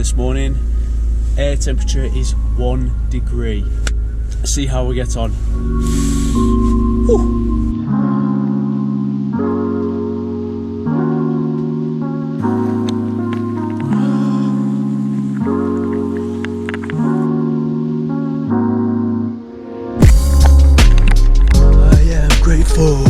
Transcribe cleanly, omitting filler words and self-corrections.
this morning. Air temperature is 1 degree. See how we get on. Whew. I am grateful.